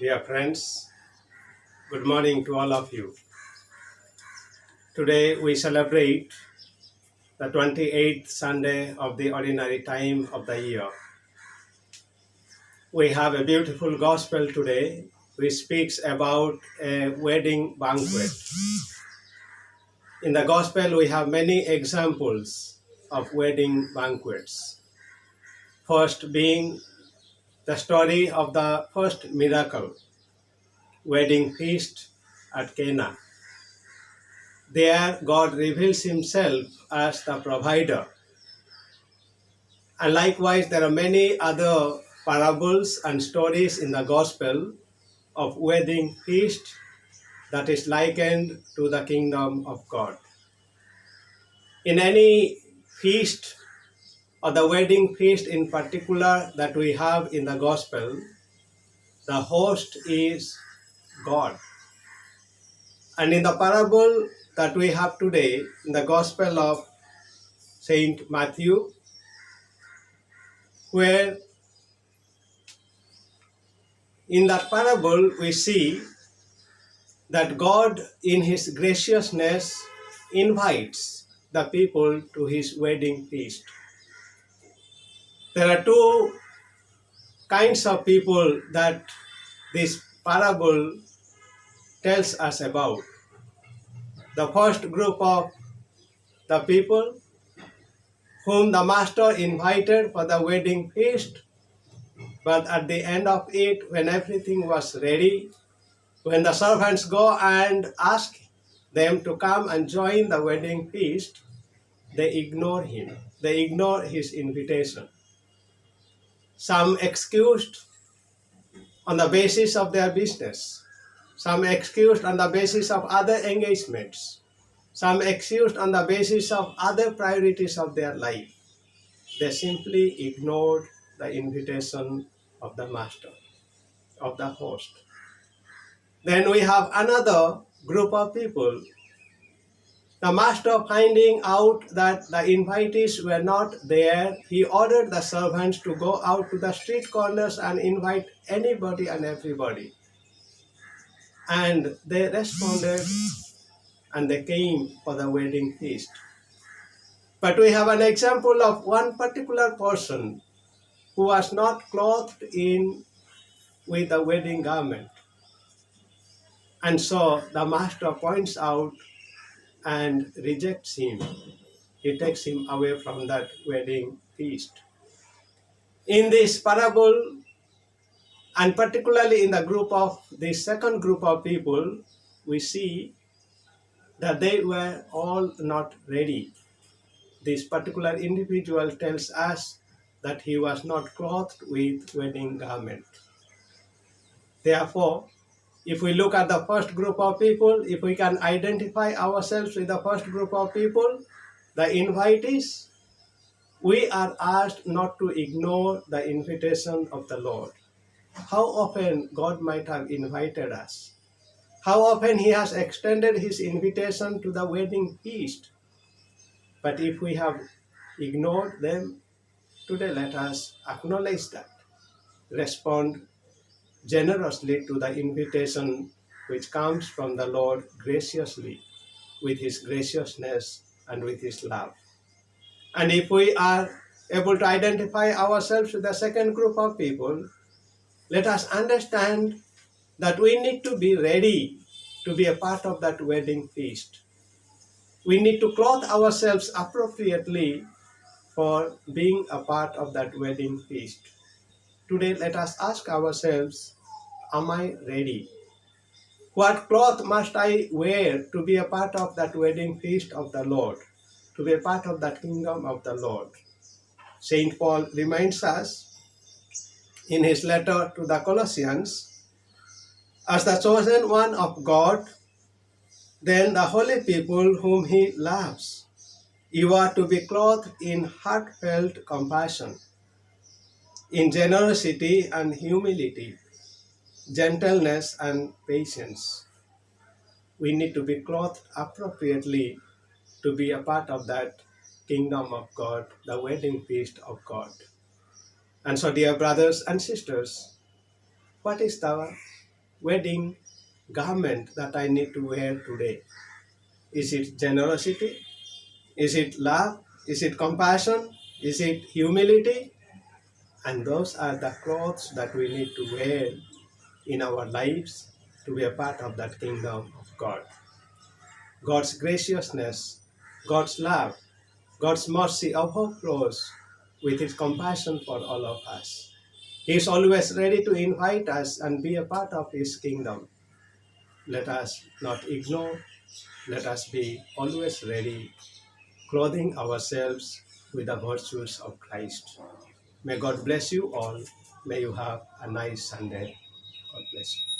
Dear friends, good morning to all of you. Today we celebrate the 28th Sunday of the ordinary time of the year. We have a beautiful gospel today which speaks about a wedding banquet. In the gospel we have many examples of wedding banquets. First being the story of the first miracle, wedding feast at Cana. There, God reveals himself as the provider. And likewise, there are many other parables and stories in the gospel of wedding feast that is likened to the kingdom of God. In any feast, or the wedding feast in particular that we have in the gospel, the host is God. And in the parable that we have today, in the gospel of Saint Matthew, where in that parable we see that God in his graciousness invites the people to his wedding feast. There are two kinds of people that this parable tells us about. The first group of the people whom the master invited for the wedding feast, but at the end of it, when everything was ready, when the servants go and ask them to come and join the wedding feast, they ignore him. They ignore his invitation. Some excused on the basis of their business. Some excused on the basis of other engagements. Some excused on the basis of other priorities of their life. They simply ignored the invitation of the master, of the host. Then we have another group of people. The master, finding out that the invitees were not there, he ordered the servants to go out to the street corners and invite anybody and everybody. And they responded and they came for the wedding feast. But we have an example of one particular person who was not clothed in with the wedding garment. And so the master points out and rejects him. He takes him away from that wedding feast. In this parable, and particularly in the group of the second group of people, we see that they were all not ready. This particular individual tells us that he was not clothed with wedding garment. Therefore, if we look at the first group of people, if we can identify ourselves with the first group of people, the invitees, we are asked not to ignore the invitation of the Lord. How often God might have invited us. How often he has extended his invitation to the wedding feast. But if we have ignored them, today let us acknowledge that. Respond generously to the invitation which comes from the Lord graciously, with his graciousness and with his love. And if we are able to identify ourselves with the second group of people, let us understand that we need to be ready to be a part of that wedding feast. We need to clothe ourselves appropriately for being a part of that wedding feast. Today, let us ask ourselves, am I ready? What cloth must I wear to be a part of that wedding feast of the Lord, to be a part of that kingdom of the Lord? Saint Paul reminds us in his letter to the Colossians, as the chosen one of God, then the holy people whom he loves, you are to be clothed in heartfelt compassion, in generosity and humility, gentleness and patience. We need to be clothed appropriately to be a part of that kingdom of God, the wedding feast of God. And so, dear brothers and sisters, what is the wedding garment that I need to wear today? Is it generosity? Is it love? Is it compassion? Is it humility? And those are the clothes that we need to wear in our lives to be a part of that kingdom of God. God's graciousness, God's love, God's mercy overflows with His compassion for all of us. He is always ready to invite us and be a part of His kingdom. Let us not ignore, let us be always ready, clothing ourselves with the virtues of Christ. May God bless you all. May you have a nice Sunday. God bless you.